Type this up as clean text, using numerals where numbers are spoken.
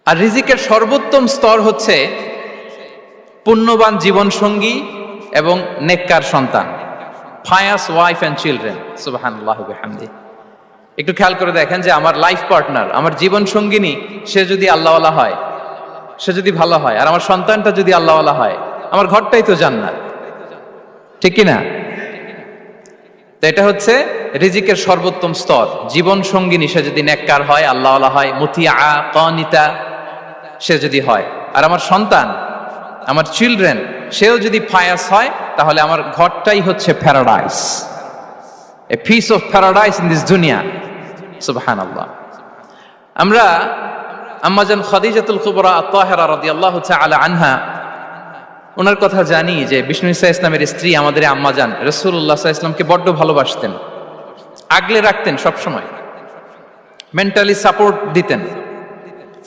আর রিজিকের সর্বোত্তম স্তর হচ্ছে পুণ্যবান জীবনসঙ্গী এবং নেককার সন্তান, ফায়াস ওয়াইফ অ্যান্ড চিলড্রেন। সুবহানাল্লাহ ওয়া বিহামদিহি। একটু খেয়াল করে দেখেন যে আমার লাইফ পার্টনার, আমার জীবন সঙ্গিনী, সে যদি আল্লাহওয়ালা হয়, সে যদি ভালো হয়, আর আমার সন্তানটা যদি আল্লাহওয়ালা হয়, আমার ঘরটাই তো জান্নাত, ঠিক কি না? তো এটা হচ্ছে রিজিকের সর্বোত্তম স্তর। জীবন সঙ্গিনী সে যদি নেককার হয়, আল্লাহওয়ালা হয়, মুতিয়া কানিতা সে যদি হয়, আর আমার সন্তান, আমার চিলড্রেন, সেও যদি ফায়াস হয়, তাহলে আমার ঘরটাই হচ্ছে paradise, a piece of paradise in this দুনিয়া। সুবহানাল্লাহ। আমরা আম্মাজান খাদিজাতুল কুবরা আত-তাহিরা রাদিয়াল্লাহু তাআলা আনহা, ওনার কথা জানি যে বিষ্ণু ঈসা ইসলামের স্ত্রী আমাদের আম্মাজান রাসূলুল্লাহ সাল্লাল্লাহু আলাইহি ওয়াসাল্লামকে বড্ড ভালোবাসতেন, আগলে রাখতেন, সবসময় মেন্টালি সাপোর্ট দিতেন।